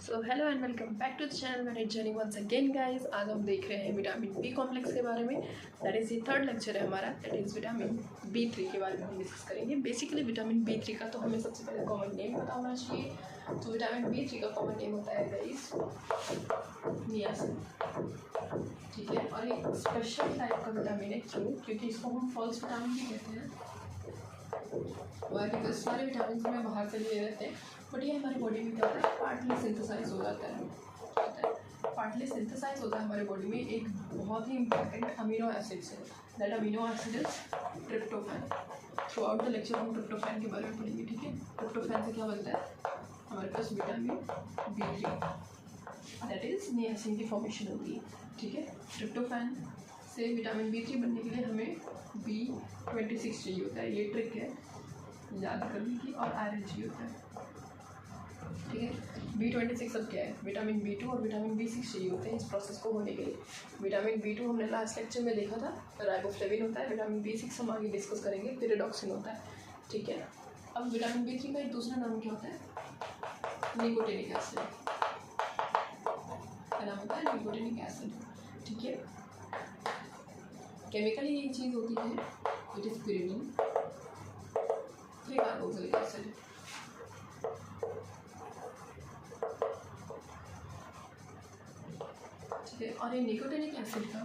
So hello and welcome back to the channel मेरे journey once again guys. आज हम देख रहे हैं विटामिन बी कॉम्प्लेक्स के बारे में। दैट इज़ ये थर्ड लेक्चर है हमारा। दैट इज़ विटामिन B3 के बारे में हम डिस्कस करेंगे। बेसिकली विटामिन B3 का तो हमें सबसे पहले कॉमन नेम पता होना चाहिए। तो विटामिन B3 का कॉमन नेम होता है गाइस नियासिन, ठीक है। और एक स्पेशल टाइप का विटामिन है। क्यों? क्योंकि इसको हम फॉल्स विटामिन भी कहते हैं। वाई? बिकॉज सारे विटामिन हमें बाहर से लिए रहते हैं, बट ये हमारी बॉडी में क्या होता है, पार्टली सिंथेसाइज हो जाता है। पार्टली सिंथेसाइज होता है हमारे बॉडी में एक बहुत ही इंपॉर्टेंट अमीनो एसिड से। That amino acid is tryptophan. Through out the lecture हम ट्रिप्टोफैन के बारे में पढ़ेंगे, ठीक है। ट्रिप्टोफैन से क्या बनता है हमारे पास vitamin B3, that is niacin की फॉर्मेशन होती है, ठीक है। ट्रिप्टोफैन से विटामिन B3 बनने के लिए हमें B26 चाहिए होता है। ये ट्रिक है याद करने की। और आयरन चाहिए होता है, ठीक है। B26 अब क्या है, विटामिन B2 और विटामिन B6 चाहिए होते हैं इस प्रोसेस को होने के लिए। विटामिन B2 हमने लास्ट लेक्चर में देखा था, राइबोफ्लेविन होता है। विटामिन B6 हम आगे डिस्कस करेंगे, पिरिडॉक्सिन होता है, ठीक है। अब विटामिन B3 का एक दूसरा नाम क्या होता है, निकोटिनिक एसिड का नाम होता है निकोटिनिक एसिड, ठीक है। केमिकली ये चीज़ होती है, it is pyridine 3 carboxylic acid, ठीक है। और ये निकोटिनिक एसिड का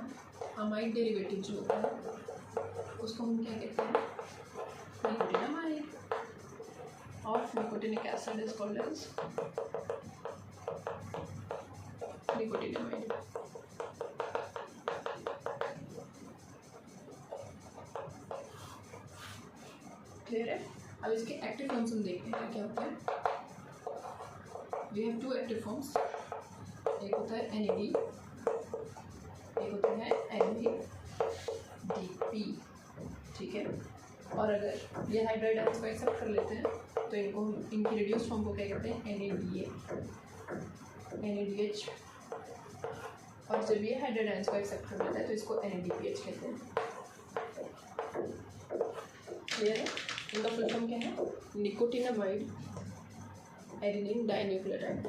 अमाइड डेरिवेटिव जो होता है उसको हम क्या कहते हैं, निकोटिनामाइड। और nicotinic acid is called as nicotinamide. Clear है? अब इसके एक्टिव फॉर्म्स हम देखते हैं क्या होता है। We have 2 active forms. एक होता है NAD, एक होता है NADP, ठीक है। और अगर ये हाइड्राइड आयंस को एक्सेप्ट कर लेते हैं तो इनको इनकी रिड्यूस फॉर्म को क्या कहते हैं, NADA, NADH। और जब ये हाइड्राइड आयंस को एक्सेप्ट कर लेता है तो इसको NADPH कहते हैं। क्लियर है? इनका फुल फॉर्म क्या है, nicotinamide adenine dinucleotide,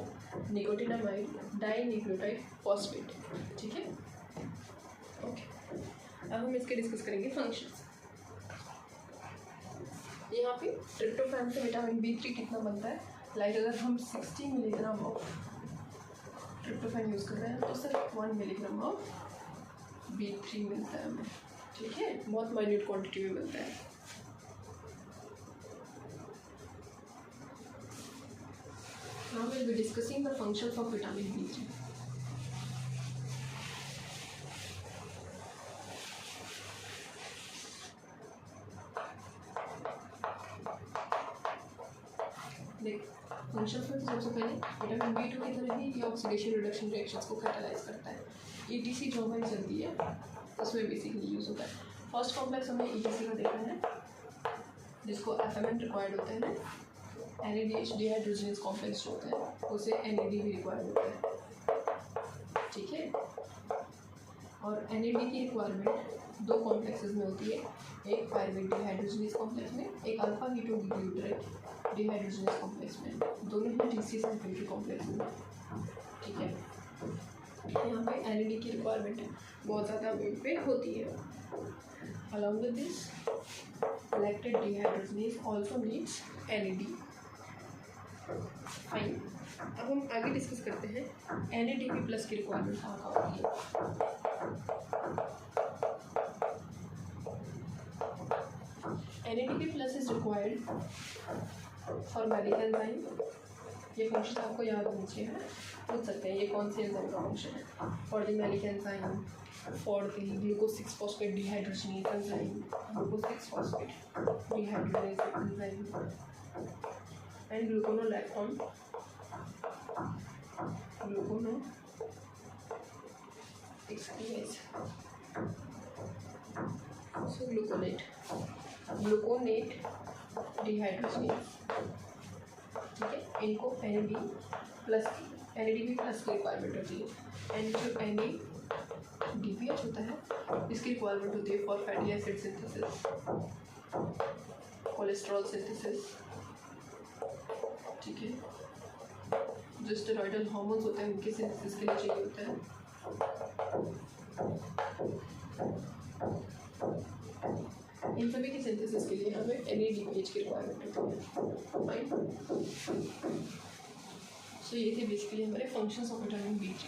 nicotinamide dinucleotide phosphate, ठीक है। ओके, अब हम इसके डिस्कस करेंगे फंक्शंस। यहाँ पे ट्रिप्टोफैन से विटामिन B3 कितना बनता है, लाइक अगर हम 60 मिलीग्राम ऑफ ट्रिप्टोफैन यूज़ कर रहे हैं तो सिर्फ 1 मिलीग्राम ऑफ B3 मिलता है हमें, ठीक है। बहुत माइन्यूट क्वान्टिटी में मिलता है। Now we'll be discussing the functions of vitamin B3. देख, फंक्शंस में तो सबसे पहले विटामिन B2 की तरह ही ये ऑक्सीडेशन रिडक्शन रिएक्शंस को कैटालाइज करता है। ETC जो हमारी चलती है उसमें बेसिकली यूज़ होता है। फर्स्ट कॉम्प्लेक्स हमें ETC का देखना है, जिसको FMN रिक्वायर्ड होता है ना। NADH डिहाइड्रोजनेस कॉम्प्लेक्स जो होता है उसे NAD भी रिक्वायर्ड होता है, ठीक है। और NAD की रिक्वायरमेंट 2 कॉम्प्लेक्सेस में होती है, एक पायरुवेट डिहाइड्रोजनेस कॉम्प्लेक्स में, एक अल्फा कीटोन्यूक्लियोटाइड डिहाइड्रोजनेस कॉम्प्लेक्स में। दोनों ही TC सल्फेट कॉम्प्लेक्स में, ठीक है। यहाँ पे NAD की रिक्वायरमेंट बहुत ज़्यादा अमाउंट पे होती है। Along with this lactate dehydrogenase also needs NAD। Fine, अब हम आगे डिस्कस करते हैं NADP प्लस की रिक्वायरमेंट कहाँ होती है। NADP plus is required for malic enzyme. ये फंक्शन आपको याद होनी चाहिए, पूछ सकते हैं ये कौन सी एंजाइम का फंक्शन है। For the malic enzyme, for the glucose 6 phosphate dehydrogenase enzyme, glucose 6 phosphate dehydrogenase enzyme and gluconolactone, so gluconate dehydrogenase, ठीक है। इनको NAD प्लस की रिक्वायरमेंट होती है। एंड जो NADPH होता है इसकी रिक्वायरमेंट होती है for fatty acid synthesis, cholesterol synthesis, ठीक है। जो स्टेरॉइडल हार्मोन्स होते हैं उनके सिंथेसिस के लिए चाहिए होता है। इन सभी के सिंथेसिस के लिए हमें NADPH की रिक्वायरमेंट होती है। फाइन, सो ये थे बेसिकली हमारे functions of vitamin B3।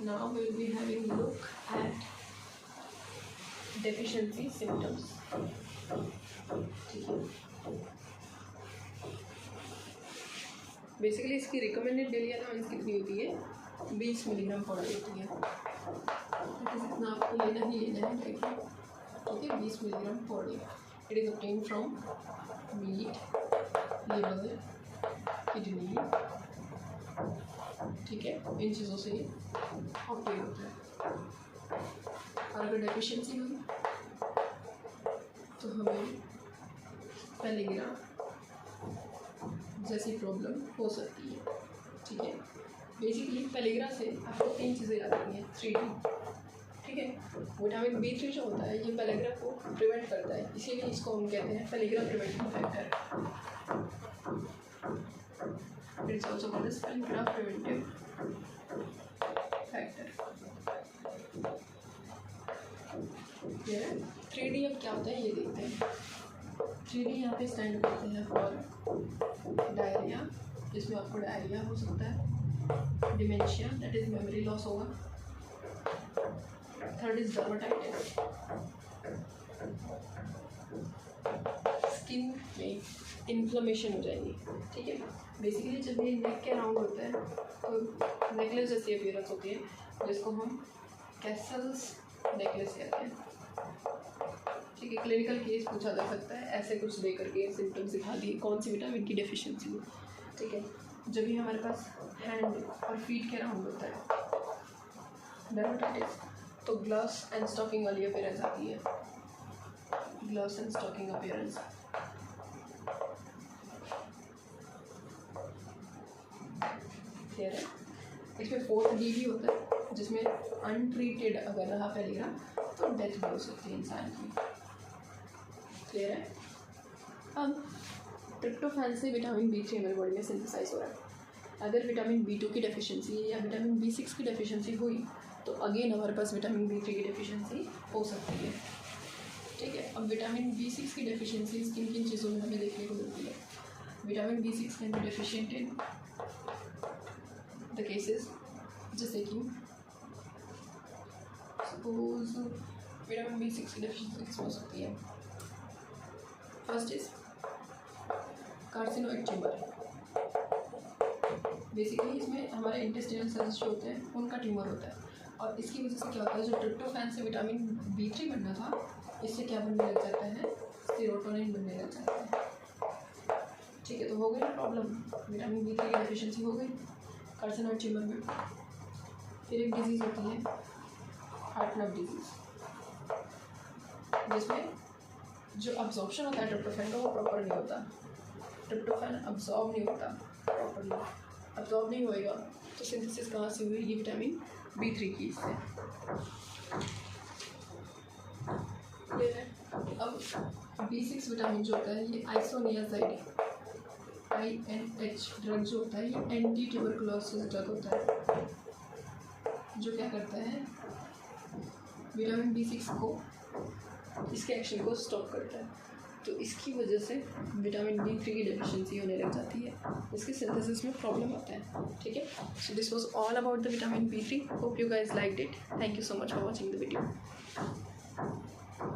Now we will be having look at deficiency symptoms. ठीक है, बेसिकली इसकी रिकमेंडेड डेली अलाउंस कितनी होती है? 20 मिलीग्राम पर डे होती है। इतना आपको लेना ही लेना है डेली। ठीक है, 20 milligram per day. It is obtain from meat, liver, kidney. ठीक है, इन चीज़ों से ये ऑब्टेन होता है। और अगर डेफिशिएंसी हुई तो हमें पेलिग्रा जैसी प्रॉब्लम हो सकती है। ठीक है, बेसिकली पेलिग्रा से आपको 3 चीज़ें याद रखनी है। 3D। ठीक है, विटामिन B3 जो होता है ये पेलिग्रा को प्रिवेंट करता है, इसीलिए इसको हम कहते हैं pellagra preventive factor. It's also called as pellagra preventive factor. 3D अब क्या होता है ये देखते हैं। 3D यहाँ पे स्टैंड करते हैं फॉर डायरिया, जिसमें आपको डायरिया हो सकता है, dementia that is memory loss होगा, थर्ड इज डर्माटाइटिस, स्किन में इन्फ्लेमेशन हो जाएगी। ठीक है, बेसिकली जब ये नेक के अराउंड होता है तो नेकलेस जैसी अपीयरेंस होती है, जिसको हम कैसल्स नेकलेस कहते हैं। ठीक है, क्लिनिकल केस पूछा जा सकता है, ऐसे कुछ दे करके सिम्टम्स दिखा दिए कौन सी विटामिन की डेफिशिएंसी हो। ठीक है, जब भी हमारे पास हैंड और फीट के अराउंड होता है डर्माटाइटिस, तो ग्लव्स एंड स्टॉकिंग वाली अपीयरेंस आती है। Gloves and stocking appearance. Clear है? इसमें 4th D भी होता है, जिसमें अनट्रीटेड अगर रहा पेलिग्रा तो डेथ भी हो सकती है इंसान की। क्लियर है? अब ट्रिप्टोफैन से विटामिन B3 हमारे बॉडी में सिंथेसाइज हो रहा है। अगर विटामिन B2 की डेफिशिएंसी या विटामिन B6 की डेफिशिएंसी हुई तो अगेन हमारे पास विटामिन B3 की डेफिशिएंसी हो सकती है। ठीक है, अब विटामिन B6 की डेफिशिएंसी किन किन चीज़ों में हमें देखने को मिलती है? Vitamin B6 can be deficient in the cases, जैसे कि सपोज विटामिन B6 की डेफिशिएंसी किसमें हो सकती है? First is carcinoid tumour. Basically इसमें हमारे इंटेस्टाइनल सेल्स जो होते हैं उनका ट्यूमर होता है, और इसकी वजह से क्या होता है, जो ट्रिप्टोफैन से विटामिन B3 बनना था इससे क्या बनने लग जाता है? सेरोटोनिन बनने लग जाता है। ठीक है, तो हो गई प्रॉब्लम, विटामिन B3 की डेफिशिएंसी हो गई कार्सिनोइड ट्यूमर में। फिर एक डिजीज़ होती है हार्ट नर्व डिजीज़, जिसमें जो अब्जॉर्प्शन होता है ट्रिप्टोफैन का वो प्रॉपर नहीं होता। ट्रिप्टोफैन अब्जॉर्ब नहीं होता प्रॉपरली, अब्जॉर्ब नहीं होएगा तो सिंथेसिस कहाँ से हुई? ये विटामिन B3 की इससे। क्लियर है? अब B6 विटामिन जो होता है ये आइसोनियाजाइड INH ड्रग जो होता है ये एंटी ट्यूबरकुलोसिस ड्रग होता है, जो क्या करता है विटामिन B6 को, इसके एक्शन को स्टॉप करता है। तो इसकी वजह से विटामिन B3 की डेफिशिएंसी होने लग जाती है, इसके सिंथेसिस में प्रॉब्लम आता है। ठीक है, so this was all about the vitamin B3। Hope you guys liked it. Thank you so much for watching the video.